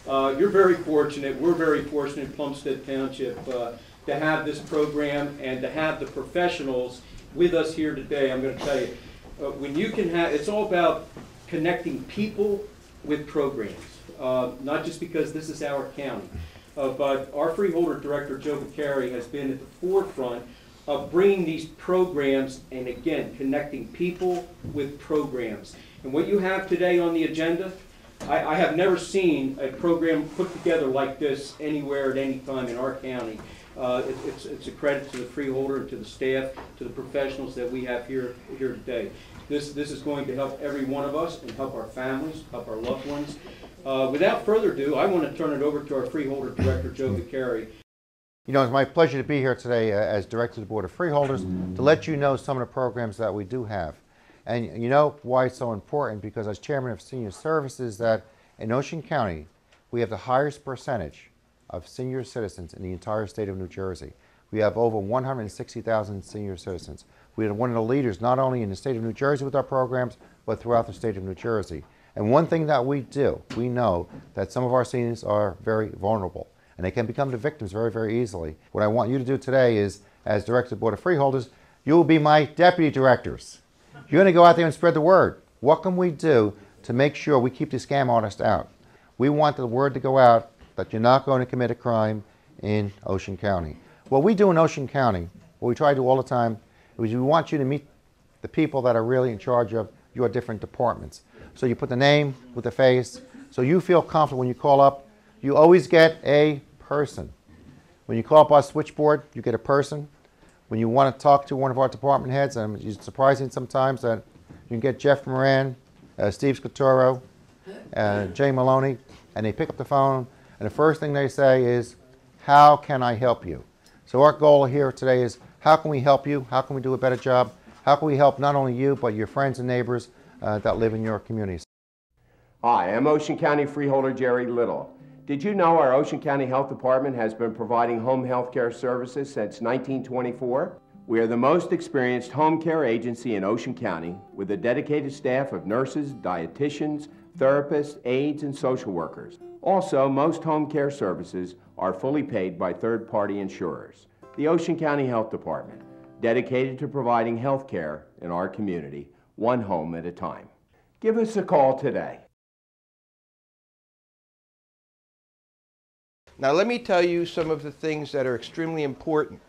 You're very fortunate, we're very fortunate in Plumstead Township to have this program and to have the professionals with us here today. I'm going to tell you, when you can have, it's all about connecting people with programs, not just because this is our county, but our freeholder director, Joe Vicari, has been at the forefront of bringing these programs and, again, connecting people with programs. And what you have today on the agenda, I have never seen a program put together like this anywhere at any time in our county. It's a credit to the freeholder and to the staff, to the professionals that we have here today. This is going to help every one of us and help our families, help our loved ones. Without further ado, I want to turn it over to our freeholder director, Joe Vicari. You know, it's my pleasure to be here today as Director of the Board of Freeholders to let you know some of the programs that we do have. And you know why it's so important, because as Chairman of Senior Services, that in Ocean County, we have the highest percentage of senior citizens in the entire state of New Jersey. We have over 160,000 senior citizens. We are one of the leaders not only in the state of New Jersey with our programs, but throughout the state of New Jersey. And one thing that we do, we know that some of our seniors are very vulnerable, and they can become the victims very, very easily. What I want you to do today is, as Director of the Board of Freeholders, you will be my deputy directors. You're going to go out there and spread the word. What can we do to make sure we keep the scam artists out? We want the word to go out that you're not going to commit a crime in Ocean County. What we do in Ocean County, what we try to do all the time, is we want you to meet the people that are really in charge of your different departments. So you put the name with the face, so you feel confident when you call up. You always get a person. When you call up our switchboard, you get a person. When you want to talk to one of our department heads, and it's surprising sometimes that you can get Jeff Moran, Steve Scotoro, Jay Maloney, and they pick up the phone, and the first thing they say is, how can I help you? So our goal here today is, how can we help you? How can we do a better job? How can we help not only you, but your friends and neighbors that live in your communities? Hi, I'm Ocean County Freeholder Jerry Little. Did you know our Ocean County Health Department has been providing home health care services since 1924? We are the most experienced home care agency in Ocean County with a dedicated staff of nurses, dietitians, therapists, aides, and social workers. Also, most home care services are fully paid by third-party insurers. The Ocean County Health Department, dedicated to providing health care in our community, one home at a time. Give us a call today. Now let me tell you some of the things that are extremely important.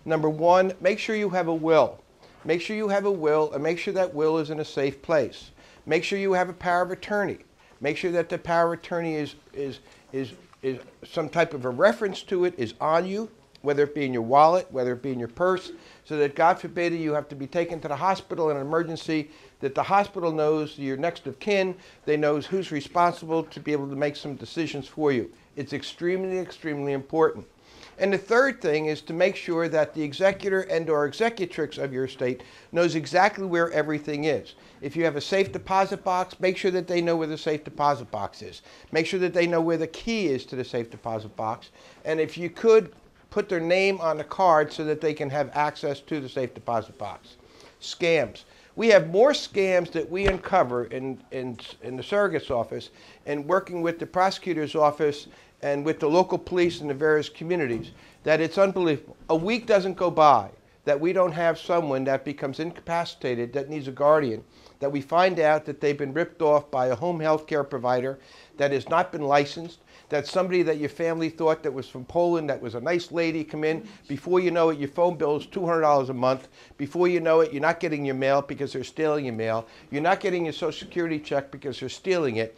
Number one, make sure you have a will. Make sure you have a will, and make sure that will is in a safe place. Make sure you have a power of attorney. Make sure that the power of attorney is some type of a reference to it is on you, whether it be in your wallet, whether it be in your purse, so that God forbid you have to be taken to the hospital in an emergency, that the hospital knows your next of kin, they knows who's responsible to be able to make some decisions for you. It's extremely, extremely important. And the third thing is to make sure that the executor and or executrix of your estate knows exactly where everything is. If you have a safe deposit box, make sure that they know where the safe deposit box is. Make sure that they know where the key is to the safe deposit box. And if you could, put their name on the card so that they can have access to the safe deposit box. Scams. We have more scams that we uncover in the surrogate's office and working with the prosecutor's office and with the local police in the various communities, that it's unbelievable. A week doesn't go by that we don't have someone that becomes incapacitated, that needs a guardian, that we find out that they've been ripped off by a home health care provider that has not been licensed, that somebody that your family thought that was from Poland, that was a nice lady, come in. Before you know it, your phone bill is $200 a month. Before you know it, you're not getting your mail because they're stealing your mail. You're not getting your Social Security check because they're stealing it.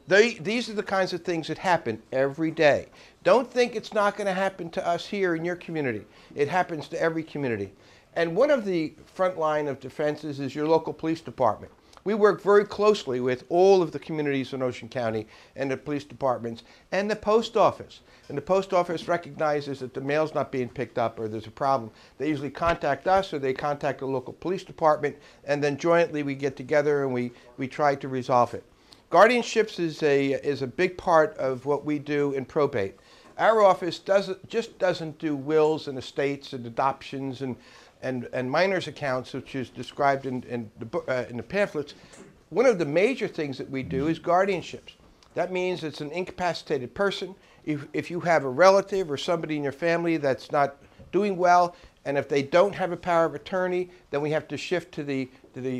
These are the kinds of things that happen every day. Don't think it's not going to happen to us here in your community. It happens to every community. And one of the front line of defenses is your local police department. We work very closely with all of the communities in Ocean County and the police departments and the post office. And the post office recognizes that the mail's not being picked up or there's a problem. They usually contact us or they contact the local police department, and then jointly we get together and we try to resolve it. Guardianships is a big part of what we do in probate. Our office just doesn't do wills and estates and adoptions and minors accounts, which is described in the pamphlets. One of the major things that we do is guardianships. That means it's an incapacitated person. If you have a relative or somebody in your family that's not doing well, and if they don't have a power of attorney, then we have to shift to the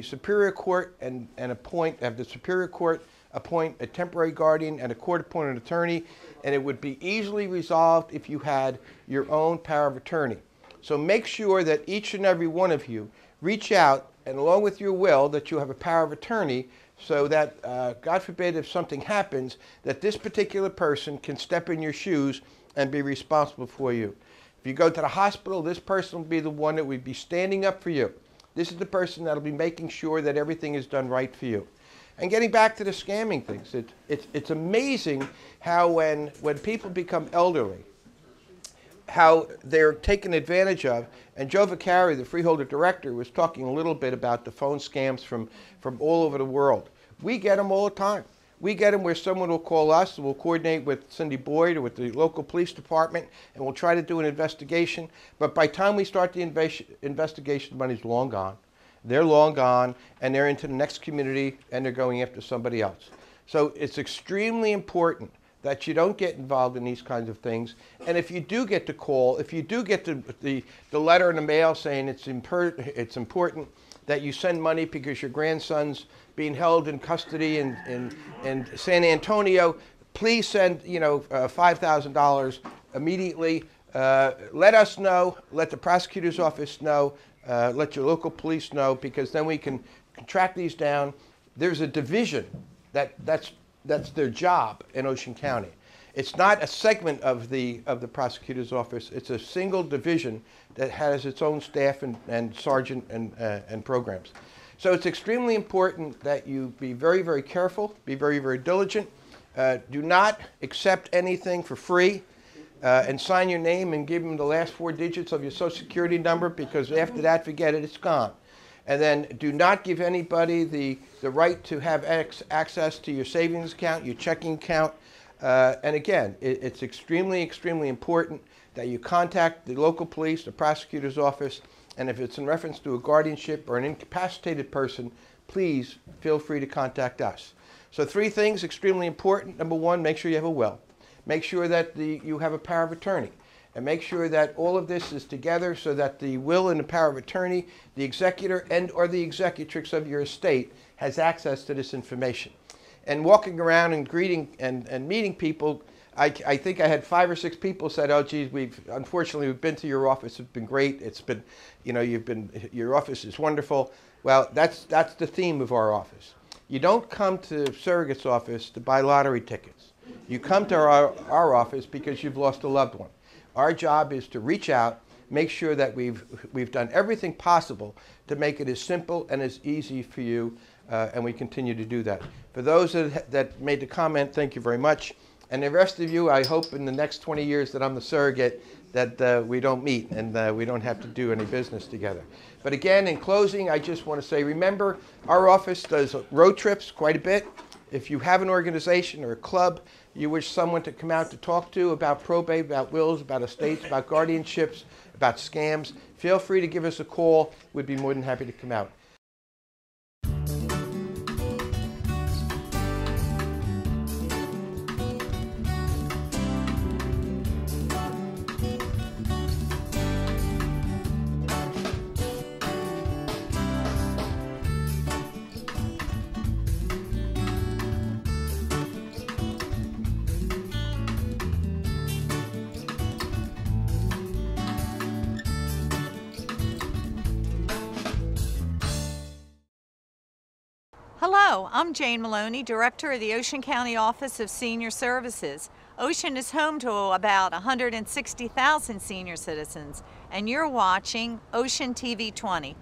Superior Court and have the Superior Court appoint a temporary guardian and a court-appointed attorney, and it would be easily resolved if you had your own power of attorney. So make sure that each and every one of you reach out, and along with your will, that you have a power of attorney, so that, God forbid, if something happens, that this particular person can step in your shoes and be responsible for you. If you go to the hospital, this person will be the one that would be standing up for you. This is the person that will be making sure that everything is done right for you. And getting back to the scamming things, it's amazing how when people become elderly, how they're taken advantage of. And Joe Vicari, the freeholder director, was talking a little bit about the phone scams from all over the world. We get them all the time. We get them where someone will call us, and we'll coordinate with Cindy Boyd or with the local police department, and we'll try to do an investigation. But by the time we start the investigation, the money's long gone. They're long gone, and they're into the next community, and they're going after somebody else. So it's extremely important that you don't get involved in these kinds of things. And if you do get the call, if you do get the letter in the mail saying it's important that you send money because your grandson's being held in custody in San Antonio, please send $5,000 immediately. Let us know, let the prosecutor's office know, let your local police know, because then we can track these down. There's a division that's their job in Ocean County. It's not a segment of the prosecutor's office. It's a single division that has its own staff and sergeant and programs. So it's extremely important that you be very, very careful, be very, very diligent. Do not accept anything for free, and sign your name and give them the last 4 digits of your Social Security number, because after that, forget it, it's gone. And then do not give anybody the right to have access to your savings account, your checking account. And again, it's extremely, extremely important that you contact the local police, the prosecutor's office, and if it's in reference to a guardianship or an incapacitated person, please feel free to contact us. So 3 things extremely important. Number 1, make sure you have a will. Make sure that you have a power of attorney. And make sure that all of this is together so that the will and the power of attorney, the executor and or the executrix of your estate has access to this information. And walking around and greeting and meeting people, I think I had 5 or 6 people said, "Oh, geez, unfortunately we've been to your office. It's been great. It's been, your office is wonderful." Well, that's the theme of our office. You don't come to Surrogate's office to buy lottery tickets. You come to our office because you've lost a loved one. Our job is to reach out, make sure that we've done everything possible to make it as simple and as easy for you, and we continue to do that. For those that made the comment, thank you very much. And the rest of you, I hope in the next 20 years that I'm the surrogate, that we don't meet and we don't have to do any business together. But again, in closing, I just want to say, remember, our office does road trips quite a bit. If you have an organization or a club you wish someone to come out to talk to about probate, about wills, about estates, about guardianships, about scams, feel free to give us a call. We'd be more than happy to come out. Hello, I'm Jane Maloney, Director of the Ocean County Office of Senior Services. Ocean is home to about 160,000 senior citizens, and you're watching Ocean TV 20.